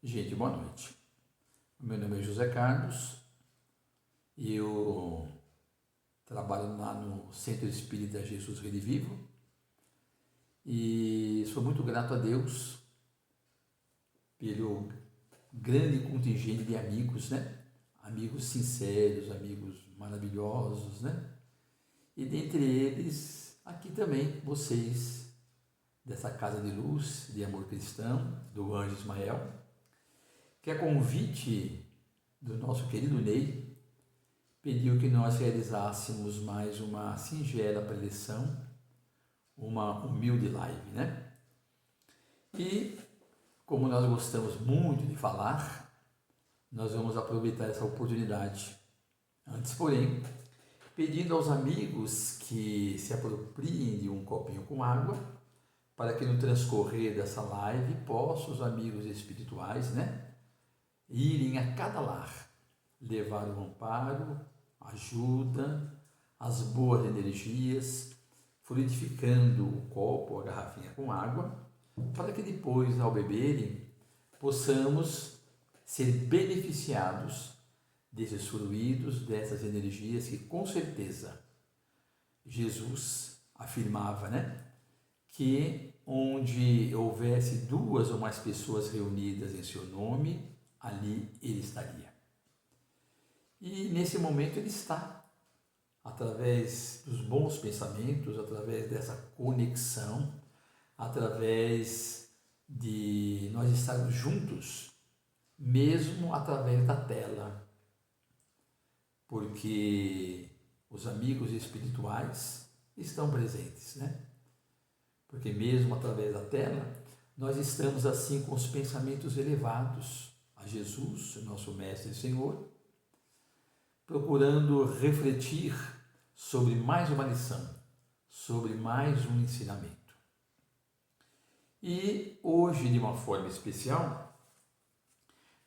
Gente, boa noite. Meu nome é José Carlos e eu trabalho lá no Centro Espírita Jesus Rede Vivo e sou muito grato a Deus pelo grande contingente de amigos, né? Amigos sinceros, amigos maravilhosos, né? E dentre eles, aqui também, vocês dessa Casa de Luz, de Amor Cristão, do Anjo Ismael, que a convite do nosso querido Ney, pediu que nós realizássemos mais uma singela preleção, uma humilde live, né? E, como nós gostamos muito de falar, nós vamos aproveitar essa oportunidade. Antes, porém, pedindo aos amigos que se apropriem de um copinho com água, para que no transcorrer dessa live possam os amigos espirituais, né, irem a cada lar, levar o amparo, ajuda, as boas energias, fluidificando o copo, a garrafinha com água, para que depois, ao beberem, possamos ser beneficiados desses fluidos, dessas energias que com certeza Jesus afirmava, né? Que onde houvesse duas ou mais pessoas reunidas em seu nome, ali ele estaria. E nesse momento ele está, através dos bons pensamentos, através dessa conexão, através de nós estarmos juntos, mesmo através da tela, porque os amigos espirituais estão presentes, né? Porque mesmo através da tela, nós estamos assim com os pensamentos elevados a Jesus, nosso Mestre e Senhor, procurando refletir sobre mais uma lição, sobre mais um ensinamento. E hoje, de uma forma especial,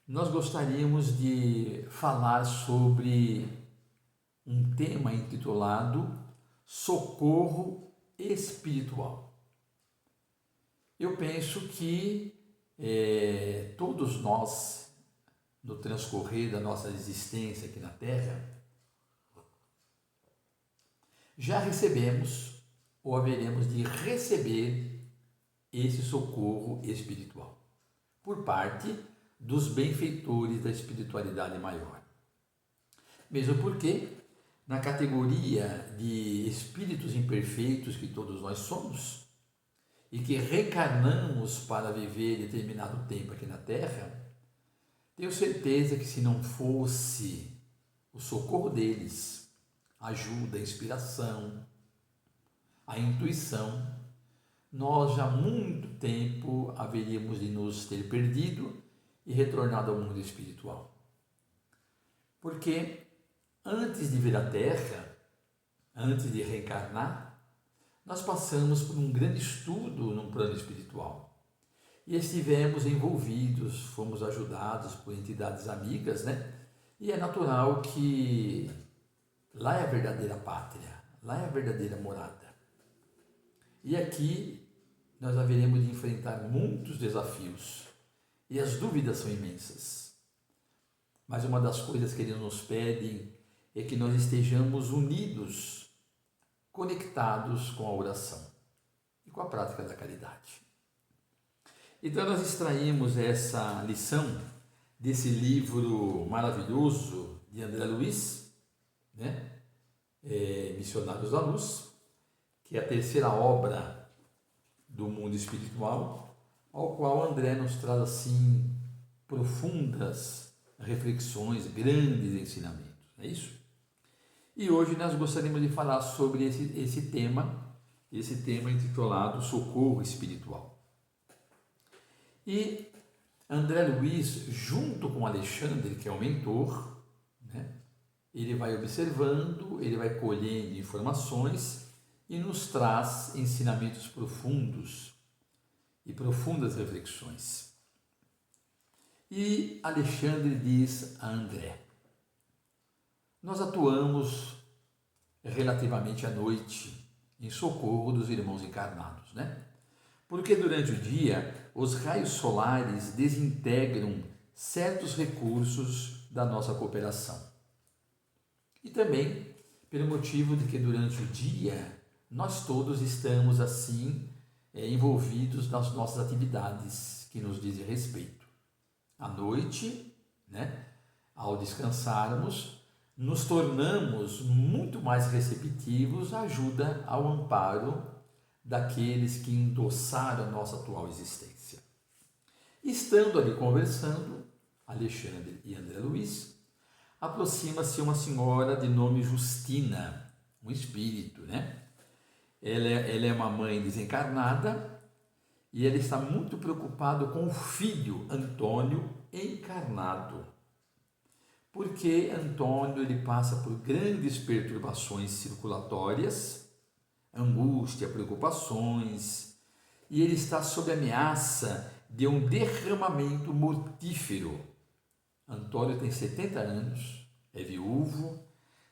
nós gostaríamos de falar sobre um tema intitulado Socorro Espiritual. Eu penso que todos nós, no transcorrer da nossa existência aqui na Terra, já recebemos ou haveremos de receber esse socorro espiritual por parte dos benfeitores da espiritualidade maior. Mesmo porque, na categoria de espíritos imperfeitos que todos nós somos, e que reencarnamos para viver determinado tempo aqui na Terra, tenho certeza que se não fosse o socorro deles, a ajuda, a inspiração, a intuição, nós já há muito tempo haveríamos de nos ter perdido e retornado ao mundo espiritual. Porque antes de vir à Terra, antes de reencarnar, nós passamos por um grande estudo no plano espiritual e estivemos envolvidos, fomos ajudados por entidades amigas, né? E é natural que lá é a verdadeira pátria, lá é a verdadeira morada. E aqui nós haveremos de enfrentar muitos desafios e as dúvidas são imensas. Mas uma das coisas que eles nos pedem é que nós estejamos unidos, conectados com a oração e com a prática da caridade. Então nós extraímos essa lição desse livro maravilhoso de André Luiz, né? Missionários da Luz, que é a terceira obra do mundo espiritual, ao qual André nos traz assim profundas reflexões, grandes ensinamentos, é isso? E hoje nós gostaríamos de falar sobre esse tema intitulado Socorro Espiritual. E André Luiz, junto com Alexandre, que é o mentor, né, ele vai observando, ele vai colhendo informações e nos traz ensinamentos profundos e profundas reflexões. E Alexandre diz a André: nós atuamos relativamente à noite em socorro dos irmãos encarnados, né? porque durante o dia os raios solares desintegram certos recursos da nossa cooperação. E também pelo motivo de que durante o dia nós todos estamos assim envolvidos nas nossas atividades que nos dizem respeito. À noite, né, ao descansarmos, nos tornamos muito mais receptivos à ajuda, ao amparo daqueles que endossaram a nossa atual existência. Estando ali conversando, Alexandre e André Luiz, aproxima-se uma senhora de nome Justina, um espírito, né? Ela é uma mãe desencarnada e ela está muito preocupada com o filho Antônio encarnado, porque Antônio ele passa por grandes perturbações circulatórias, angústia, preocupações, e ele está sob ameaça de um derramamento mortífero. Antônio tem 70 anos, é viúvo,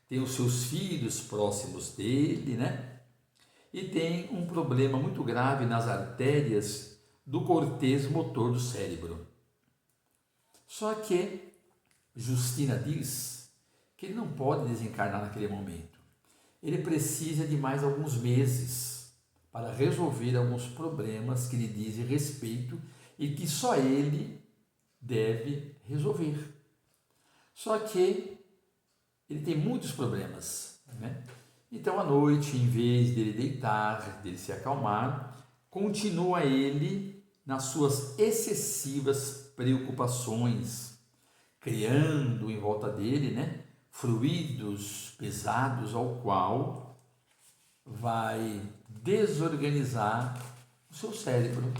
tem os seus filhos próximos dele, né? E tem um problema muito grave nas artérias do cortês motor do cérebro. Só que Justina diz que ele não pode desencarnar naquele momento. Ele precisa de mais alguns meses para resolver alguns problemas que lhe dizem respeito e que só ele deve resolver. Só que ele tem muitos problemas, né? Então, à noite, em vez dele deitar, dele se acalmar, continua ele nas suas excessivas preocupações, criando em volta dele, né, fluidos pesados ao qual vai desorganizar o seu cérebro,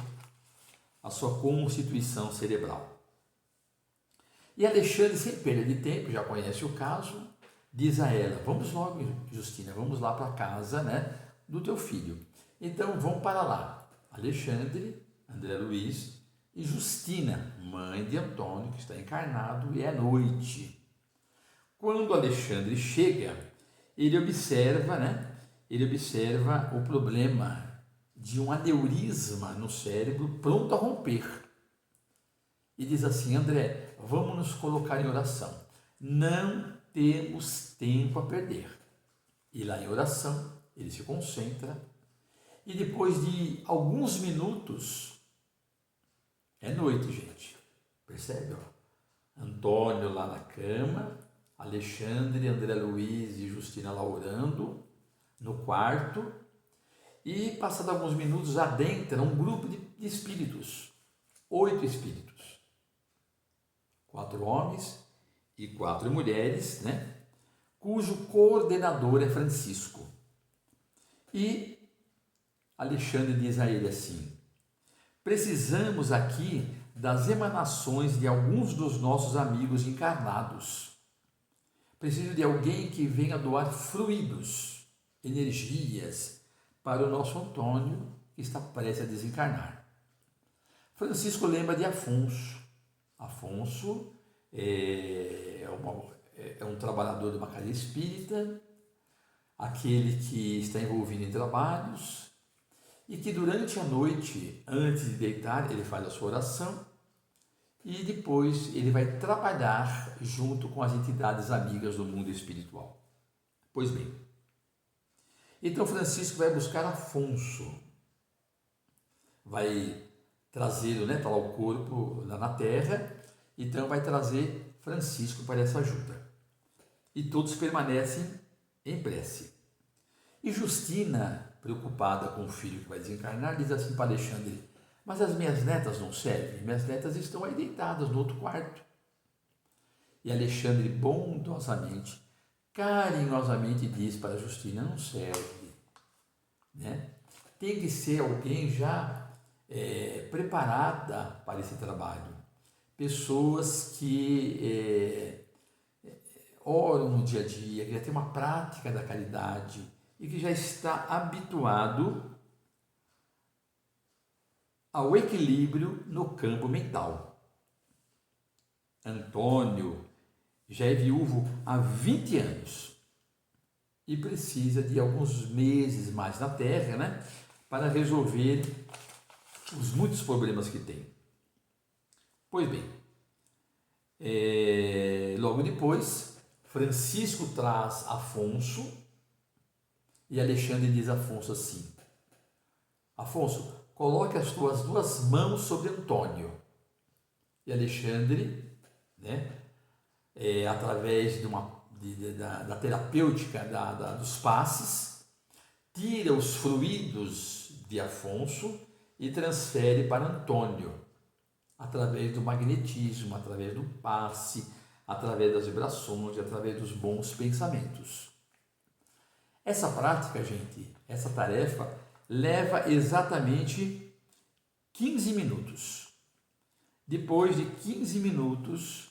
a sua constituição cerebral. E Alexandre, sem perda de tempo, já conhece o caso, diz a ela: vamos logo, Justina, vamos lá para a casa, né, do teu filho. Então vão para lá. Alexandre, André Luiz e Justina, mãe de Antônio, que está encarnado, e é noite. Quando Alexandre chega, ele observa, né, o problema de um aneurisma no cérebro pronto a romper. E diz assim: André, vamos nos colocar em oração. Não temos tempo a perder. E lá em oração, ele se concentra e depois de alguns minutos, é noite, gente, percebe? Ó? Antônio lá na cama, Alexandre, André Luiz e Justina lá orando no quarto, e passados alguns minutos adentra um grupo de espíritos, 8 espíritos, 4 homens e 4 mulheres, né? Cujo coordenador é Francisco. E Alexandre diz a ele assim: precisamos aqui das emanações de alguns dos nossos amigos encarnados. Preciso de alguém que venha doar fluidos, energias para o nosso Antônio, que está prestes a desencarnar. Francisco lembra de Afonso. Afonso é um trabalhador de uma casa espírita, aquele que está envolvido em trabalhos e que durante a noite, antes de deitar, ele faz a sua oração e depois ele vai trabalhar junto com as entidades amigas do mundo espiritual. Pois bem, então Francisco vai buscar Afonso, vai trazê-lo, né, para o corpo lá na terra, então vai trazer Francisco para essa ajuda. E todos permanecem em prece. E Justina, preocupada com o filho que vai desencarnar, diz assim para Alexandre: mas as minhas netas não servem? Minhas netas estão aí deitadas no outro quarto. E Alexandre bondosamente, carinhosamente diz para Justina: não serve, né? Tem que ser alguém já preparada para esse trabalho. Pessoas que oram no dia a dia, que já tem uma prática da caridade e que já está habituado ao equilíbrio no campo mental. Antônio já é viúvo há 20 anos e precisa de alguns meses mais na Terra, né, para resolver os muitos problemas que tem. Pois bem, logo depois, Francisco traz Afonso e Alexandre diz a Afonso assim: Afonso, coloque as tuas duas mãos sobre Antônio. E Alexandre, né, através da terapêutica dos passes, tira os fluidos de Afonso e transfere para Antônio, através do magnetismo, através do passe, através das vibrações, através dos bons pensamentos. Essa prática, gente, essa tarefa, leva exatamente 15 minutos. Depois de 15 minutos,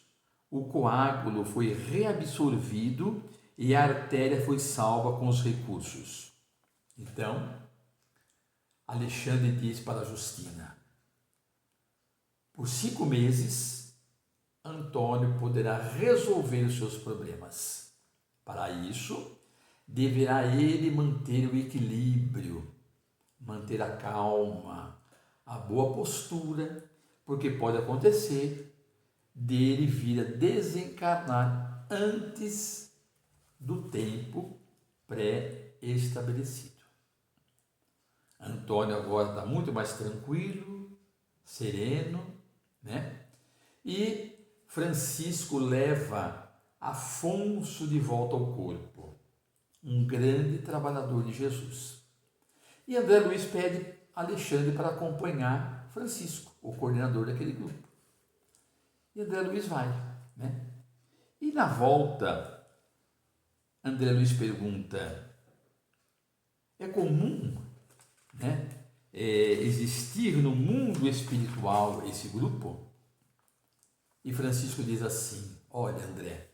o coágulo foi reabsorvido e a artéria foi salva com os recursos. Então, Alexandre diz para Justina: por 5 meses, Antônio poderá resolver os seus problemas. Para isso, deverá ele manter o equilíbrio, manter a calma, a boa postura, porque pode acontecer dele vir a desencarnar antes do tempo pré-estabelecido. Antônio agora está muito mais tranquilo, sereno, né? E Francisco leva Afonso de volta ao corpo, um grande trabalhador de Jesus. E André Luiz pede Alexandre para acompanhar Francisco, o coordenador daquele grupo. E André Luiz vai, né? E na volta, André Luiz pergunta: é comum, né, existir no mundo espiritual esse grupo? E Francisco diz assim: olha, André,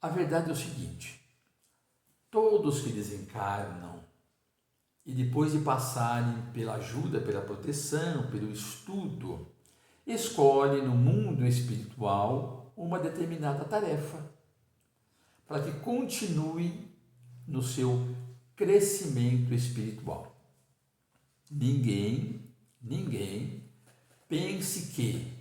a verdade é o seguinte: todos que desencarnam e depois de passarem pela ajuda, pela proteção, pelo estudo, escolhem no mundo espiritual uma determinada tarefa para que continue no seu crescimento espiritual. Ninguém pense que,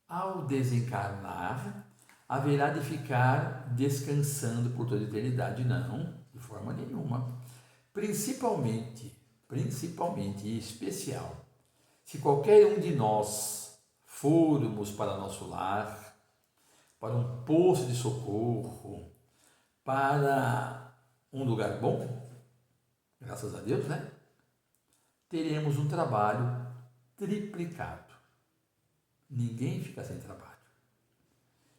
ao desencarnar, haverá de ficar descansando por toda a eternidade. Não, de forma nenhuma. Principalmente e especial, se qualquer um de nós formos para nosso lar, para um posto de socorro, para um lugar bom, graças a Deus, né? Teremos um trabalho triplicado. Ninguém fica sem trabalho.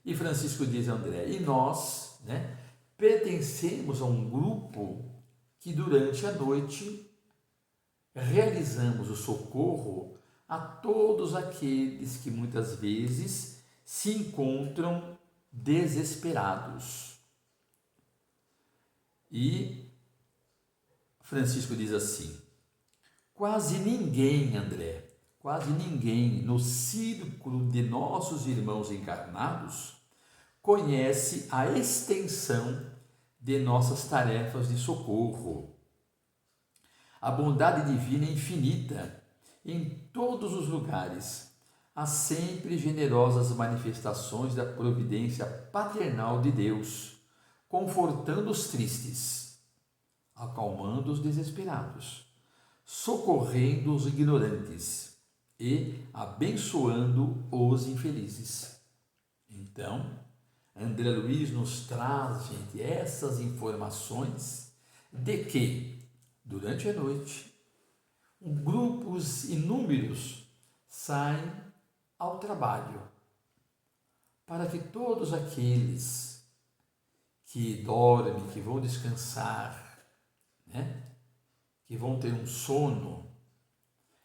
E Francisco diz a André: e nós, né, pertencemos a um grupo que durante a noite realizamos o socorro a todos aqueles que muitas vezes se encontram desesperados. E Francisco diz assim: quase ninguém, André, quase ninguém no círculo de nossos irmãos encarnados conhece a extensão de nossas tarefas de socorro. A bondade divina é infinita em todos os lugares. Há sempre generosas manifestações da providência paternal de Deus, confortando os tristes, acalmando os desesperados, socorrendo os ignorantes e abençoando os infelizes. Então, André Luiz nos traz, gente, essas informações de que, durante a noite, grupos inúmeros saem ao trabalho para que todos aqueles que dormem, que vão descansar, né, que vão ter um sono,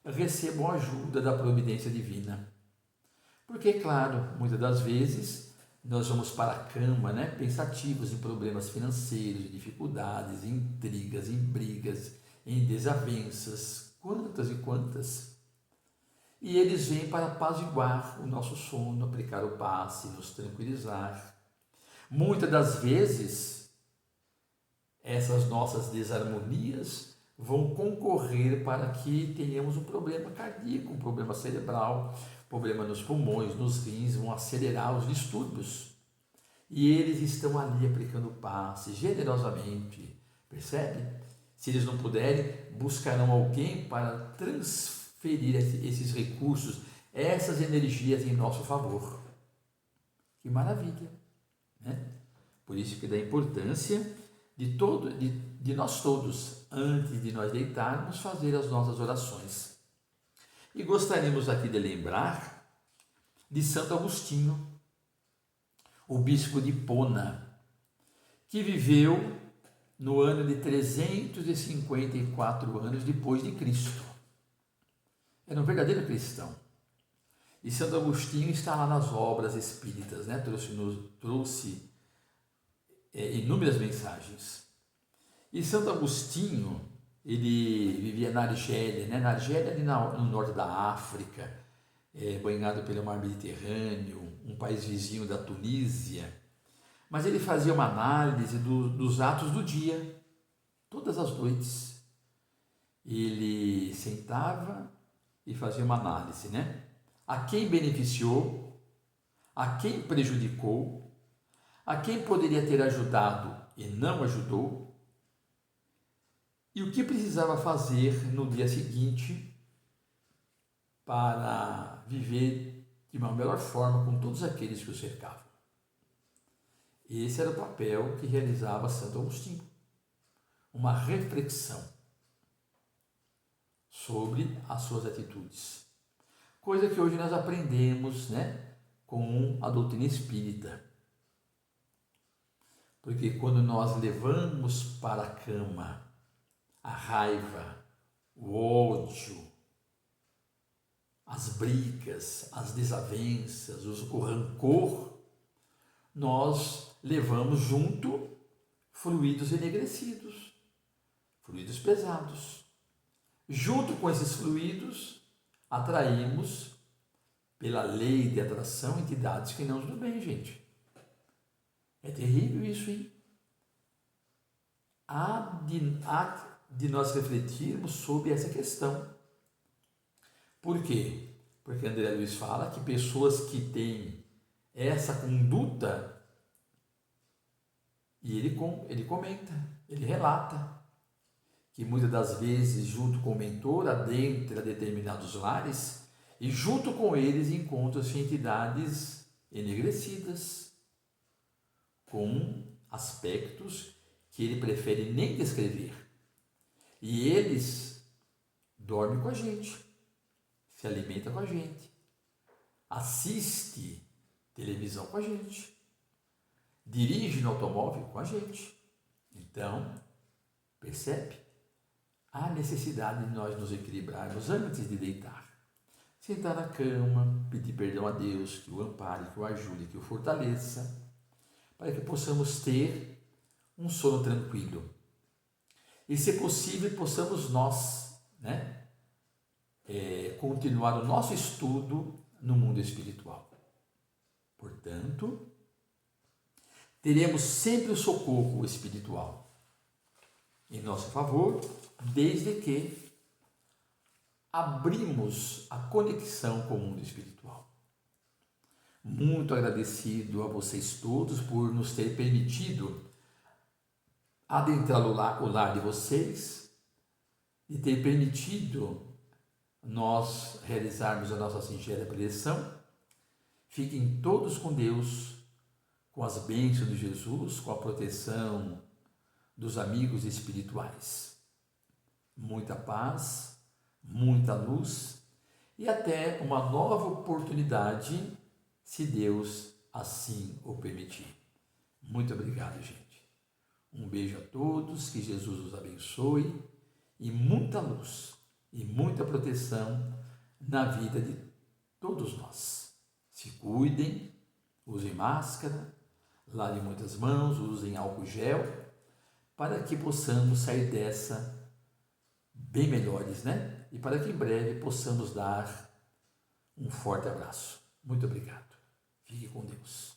recebam ajuda da providência divina. Porque, claro, muitas das vezes nós vamos para a cama, né, pensativos em problemas financeiros, em dificuldades, em intrigas, em brigas, em desavenças, quantas e quantas. E eles vêm para apaziguar o nosso sono, aplicar o passe, nos tranquilizar. Muitas das vezes, essas nossas desarmonias vão concorrer para que tenhamos um problema cardíaco, um problema cerebral, problema nos pulmões, nos rins, vão acelerar os distúrbios. E eles estão ali aplicando passe generosamente, percebe? Se eles não puderem, buscarão alguém para transferir esses recursos, essas energias em nosso favor. Que maravilha, né? Por isso que dá importância de nós todos, antes de nós deitarmos, fazer as nossas orações. E gostaríamos aqui de lembrar de Santo Agostinho, o bispo de Hipona, que viveu no ano de 354 anos depois de Cristo. Era um verdadeiro cristão. E Santo Agostinho está lá nas obras espíritas, né? Trouxe inúmeras mensagens. E Santo Agostinho, ele vivia na Argélia, né? Na Argélia, ali no norte da África, banhado pelo mar Mediterrâneo, um país vizinho da Tunísia. Mas ele fazia uma análise dos atos do dia, todas as noites. Ele sentava e fazia uma análise, né? A quem beneficiou, a quem prejudicou, a quem poderia ter ajudado e não ajudou, e o que precisava fazer no dia seguinte para viver de uma melhor forma com todos aqueles que o cercavam. Esse era o papel que realizava Santo Agostinho, uma reflexão sobre as suas atitudes. Coisa que hoje nós aprendemos, né, com a doutrina espírita. Porque quando nós levamos para a cama a raiva, o ódio, as brigas, as desavenças, o rancor, nós levamos junto fluidos enegrecidos, fluidos pesados. Junto com esses fluidos, atraímos, pela lei de atração, entidades que não nos do bem, gente. É terrível isso, hein? Há de nós refletirmos sobre essa questão. Por quê? Porque André Luiz fala que pessoas que têm essa conduta, e ele comenta, ele relata, que muitas das vezes, junto com o mentor, adentra determinados lares e junto com eles encontram-se entidades enegrecidas, com aspectos que ele prefere nem descrever. E eles dormem com a gente, se alimentam com a gente, assiste televisão com a gente, dirige no automóvel com a gente. Então, percebe? Há necessidade de nós nos equilibrarmos antes de deitar. Sentar na cama, pedir perdão a Deus, que o ampare, que o ajude, que o fortaleça, para que possamos ter um sono tranquilo. E, se possível, possamos nós, né, continuar o nosso estudo no mundo espiritual. Portanto, teremos sempre o socorro espiritual em nosso favor, desde que abrimos a conexão com o mundo espiritual. Muito agradecido a vocês todos por nos ter permitido adentrar o lar de vocês e ter permitido nós realizarmos a nossa singela preleção. Fiquem todos com Deus, com as bênçãos de Jesus, com a proteção dos amigos espirituais. Muita paz, muita luz e até uma nova oportunidade, se Deus assim o permitir. Muito obrigado, gente. Um beijo a todos, que Jesus os abençoe e muita luz e muita proteção na vida de todos nós. Se cuidem, usem máscara, lavem muitas mãos, usem álcool gel, para que possamos sair dessa bem melhores, né? E para que em breve possamos dar um forte abraço. Muito obrigado. Fique com Deus.